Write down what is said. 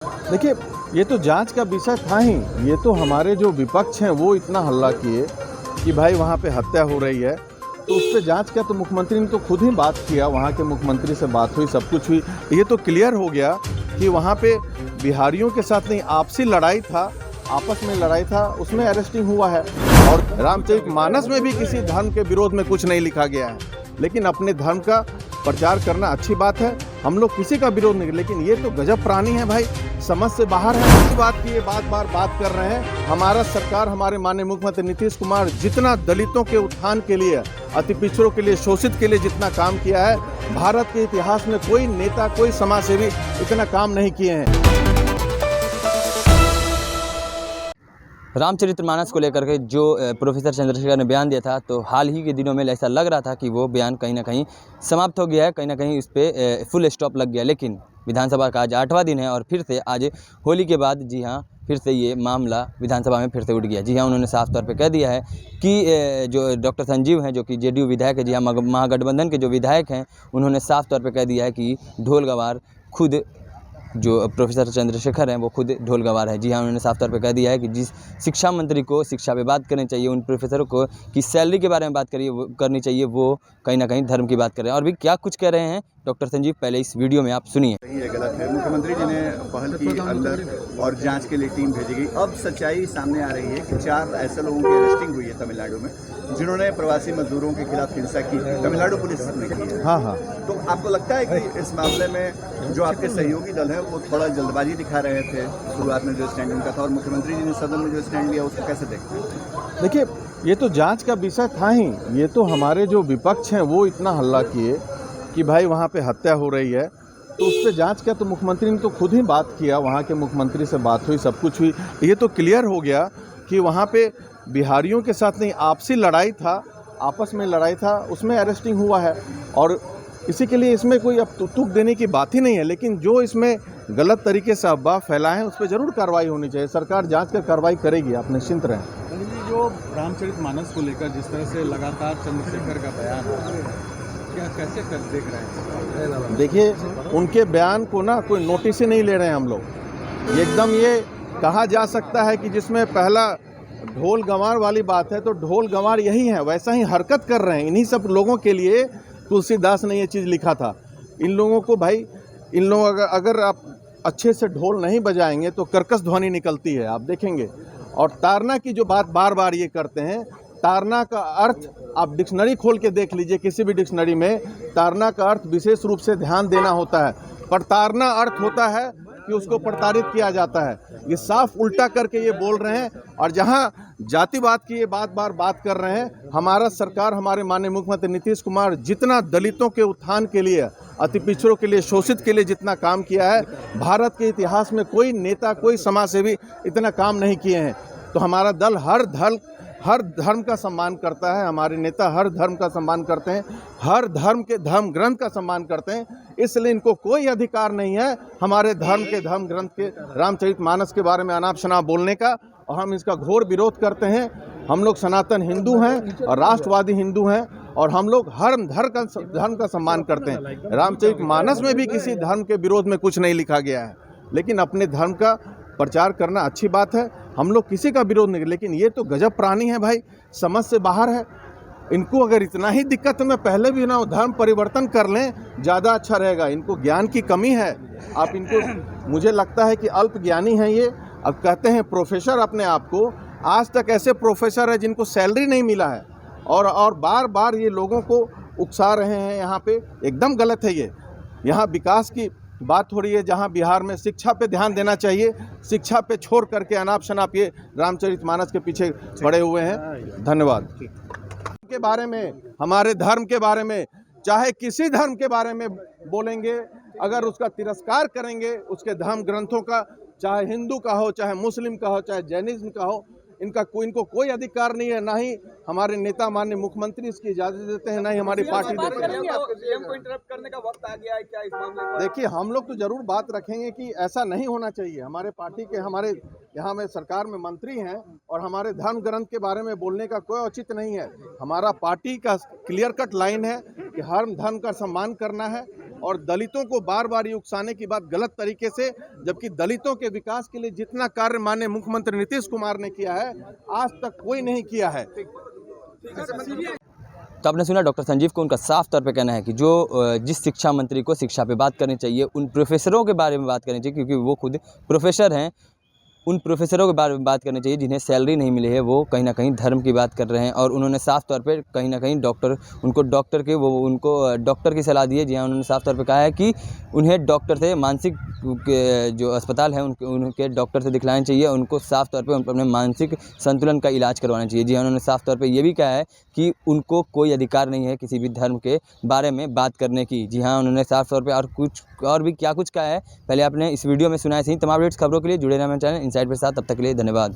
देखिए, ये तो जांच का विषय था ही। ये तो हमारे जो विपक्ष हैं वो इतना हल्ला किए कि भाई वहाँ पे हत्या हो रही है, तो उस पे जांच का तो मुख्यमंत्री ने तो खुद ही बात किया, वहाँ के मुख्यमंत्री से बात हुई, सब कुछ हुई। ये तो क्लियर हो गया कि वहाँ पे बिहारियों के साथ नहीं, आपसी लड़ाई था, आपस में लड़ाई था, उसमें अरेस्टिंग हुआ है। और रामचरितमानस में भी किसी धर्म के विरोध में कुछ नहीं लिखा गया है, लेकिन अपने धर्म का प्रचार करना अच्छी बात है, हम लोग किसी का विरोध नहीं, लेकिन ये तो गजब प्राणी है भाई, समझ से बाहर है। इसी बात की ये बात कर रहे हैं। हमारा सरकार, हमारे माननीय मुख्यमंत्री नीतीश कुमार जितना दलितों के उत्थान के लिए, अति पिछड़ों के लिए, शोषित के लिए जितना काम किया है, भारत के इतिहास में कोई नेता, कोई समाजसेवी इतना काम नहीं किए हैं। रामचरितमानस को लेकर के जो प्रोफेसर चंद्रशेखर ने बयान दिया था, तो हाल ही के दिनों में ऐसा लग रहा था कि वो बयान कहीं ना कहीं समाप्त हो गया है, कहीं ना कहीं उस पर फुल स्टॉप लग गया। लेकिन विधानसभा का आज 8वां दिन है और फिर से आज होली के बाद, जी हाँ, फिर से ये मामला विधानसभा में फिर से उठ गया। जी हाँ, उन्होंने साफ तौर पे कह दिया है कि जो डॉक्टर संजीव हैं, जो कि जेडीयू विधायक है, जी हाँ, महागठबंधन के जो विधायक हैं, उन्होंने साफ तौर पे कह दिया है कि ढोल गवार खुद जो प्रोफेसर चंद्रशेखर हैं वो खुद ढोल गवार है। जी हाँ, उन्होंने साफ तौर पे कह दिया है कि जिस शिक्षा मंत्री को शिक्षा पे बात करनी चाहिए, उन प्रोफेसरों को की सैलरी के बारे में बात करनी चाहिए, वो कहीं ना कहीं धर्म की बात कर रहे हैं। और भी क्या कुछ कह रहे हैं डॉक्टर संजीव, पहले इस वीडियो में आप सुनिए। ये गलत है। मुख्यमंत्री जी ने पहल की अंदर और जांच के लिए टीम भेजी गई। अब सच्चाई सामने आ रही है कि 4 ऐसे लोगों की अरेस्टिंग हुई है तमिलनाडु में, जिन्होंने प्रवासी मजदूरों के खिलाफ हिंसा की है। तमिलनाडु पुलिस ने की है। हाँ। तो आपको लगता है कि इस मामले में जो आपके सहयोगी दल है वो थोड़ा जल्दबाजी दिखा रहे थे शुरुआत में जो स्टैंड उनका था, और मुख्यमंत्री जी ने सदन में जो स्टैंड लिया उसको कैसे देखते हैं? देखिए, ये तो जांच का विषय था ही। ये तो हमारे जो विपक्ष हैं वो इतना हल्ला किए कि भाई वहाँ पे हत्या हो रही है, तो उस पे जांच का तो मुख्यमंत्री ने तो खुद ही बात किया, वहाँ के मुख्यमंत्री से बात हुई, सब कुछ हुई। ये तो क्लियर हो गया कि वहाँ पे बिहारियों के साथ नहीं, आपसी लड़ाई था, आपस में लड़ाई था, उसमें अरेस्टिंग हुआ है। और इसी के लिए इसमें कोई अब तुक देने की बात ही नहीं है, लेकिन जो इसमें गलत तरीके से अफवाह फैलाए हैं उस पर ज़रूर कार्रवाई होनी चाहिए। सरकार जांच कर कार्रवाई करेगी, आप निश्चिंत रहें। जो रामचरितमानस को लेकर जिस तरह से लगातार चंद्रशेखर का बयान क्या कैसे देख रहे हैं? देखिए, उनके बयान को ना कोई नोटिस ही नहीं ले रहे हैं हम लोग। एकदम ये कहा जा सकता है कि जिसमें पहला ढोल गंवार वाली बात है, तो ढोल गंवार यही है, वैसा ही हरकत कर रहे हैं। इन्हीं सब लोगों के लिए तुलसीदास ने ये चीज़ लिखा था। इन लोगों को भाई, इन लोग अगर आप अच्छे से ढोल नहीं बजाएंगे तो कर्कश ध्वनि निकलती है, आप देखेंगे। और तारना की जो बात बार बार ये करते हैं, तारना का अर्थ आप डिक्शनरी खोल के देख लीजिए, किसी भी डिक्शनरी में तारना का अर्थ विशेष रूप से ध्यान देना होता है। प्रताड़ना अर्थ होता है कि उसको प्रताड़ित किया जाता है। ये साफ उल्टा करके ये बोल रहे हैं। और जहां जातिवाद की ये बात कर रहे हैं, हमारा सरकार, हमारे माननीय मुख्यमंत्री नीतीश कुमार जितना दलितों के उत्थान के लिए, अति पिछड़ों के लिए, शोषित के लिए जितना काम किया है, भारत के इतिहास में कोई नेता, कोई समाजसेवी इतना काम नहीं किए हैं। तो हमारा दल हर धर्म का सम्मान करता है, हमारे नेता हर धर्म का सम्मान करते हैं, हर धर्म के धर्म ग्रंथ का सम्मान करते हैं। इसलिए इनको कोई अधिकार नहीं है हमारे धर्म के धर्म ग्रंथ के, रामचरितमानस के बारे में अनाप शनाप बोलने का, और हम इसका घोर विरोध करते हैं। हम लोग सनातन हिंदू हैं और राष्ट्रवादी हिंदू हैं, और हम लोग हर धर्म का सम्मान करते हैं। रामचरितमानस में भी किसी धर्म के विरोध में कुछ नहीं लिखा गया है, लेकिन अपने धर्म का प्रचार करना अच्छी बात है, हम लोग किसी का विरोध नहीं। लेकिन ये तो गजब प्राणी है भाई, समझ से बाहर है। इनको अगर इतना ही दिक्कत है, मैं पहले भी ना धर्म परिवर्तन कर लें, ज़्यादा अच्छा रहेगा। इनको ज्ञान की कमी है। आप इनको, मुझे लगता है कि अल्प ज्ञानी हैं ये। अब कहते हैं प्रोफेसर अपने आप को, आज तक ऐसे प्रोफेसर हैं जिनको सैलरी नहीं मिला है, और बार बार ये लोगों को उकसा रहे हैं। यहाँ पे एकदम गलत है ये। यहाँ विकास की बात हो रही है, जहाँ बिहार में शिक्षा पे ध्यान देना चाहिए, शिक्षा पे छोड़ करके अनाप शनाप ये रामचरितमानस के पीछे पड़े हुए हैं। धन्यवाद। के बारे में, हमारे धर्म के बारे में, चाहे किसी धर्म के बारे में बोलेंगे, अगर उसका तिरस्कार करेंगे, उसके धर्म ग्रंथों का, चाहे हिंदू का हो, चाहे मुस्लिम का हो, चाहे जैनिज्म का हो, इनको कोई अधिकार नहीं है। ना ही हमारे नेता माननीय मुख्यमंत्री इसकी इजाजत देते हैं, ना ही हमारी पार्टी देती है। सीएम को इंटरप्ट करने का वक्त आ गया है क्या इस मामले में? देखिए, हम लोग तो जरूर बात रखेंगे कि ऐसा नहीं होना चाहिए। हमारे पार्टी के, हमारे यहाँ में सरकार में मंत्री हैं, और हमारे धर्म ग्रंथ के बारे में बोलने का कोई औचित्य नहीं है। हमारा पार्टी का क्लियर कट लाइन है कि हर धर्म का सम्मान करना है, और दलितों को बार बार ये उकसाने की बात गलत तरीके से, जबकि दलितों के विकास के लिए जितना कार्य माननीय मुख्यमंत्री नीतीश कुमार ने किया है आज तक कोई नहीं किया है। तो आपने सुना डॉक्टर संजीव को, उनका साफ तौर पे कहना है कि जो जिस शिक्षा मंत्री को शिक्षा पे बात करनी चाहिए, उन प्रोफेसरों के बारे में बात करनी चाहिए, क्योंकि वो खुद प्रोफेसर हैं, उन प्रोफेसरों के बारे में बात करनी चाहिए जिन्हें सैलरी नहीं मिली है। वो कहीं ना कहीं धर्म की बात कर रहे हैं और उन्होंने साफ तौर पे कहीं ना कहीं उनको डॉक्टर की सलाह दी है। जी हाँ, उन्होंने साफ तौर पे कहा है कि उन्हें डॉक्टर से मानसिक के जो अस्पताल है उनके डॉक्टर से दिखलाना चाहिए, उनको साफ तौर पे अपने मानसिक संतुलन का इलाज करवाना चाहिए। जी हाँ, उन्होंने साफ तौर पे ये भी कहा है कि उनको कोई अधिकार नहीं है किसी भी धर्म के बारे में बात करने की। जी हाँ, उन्होंने साफ तौर पे और भी क्या कुछ कहा है, पहले आपने इस वीडियो में सुना है। सही तमाम अपडेट्स खबरों के लिए जुड़े रहना चैनल इनसाइड के साथ। तब तक के लिए धन्यवाद।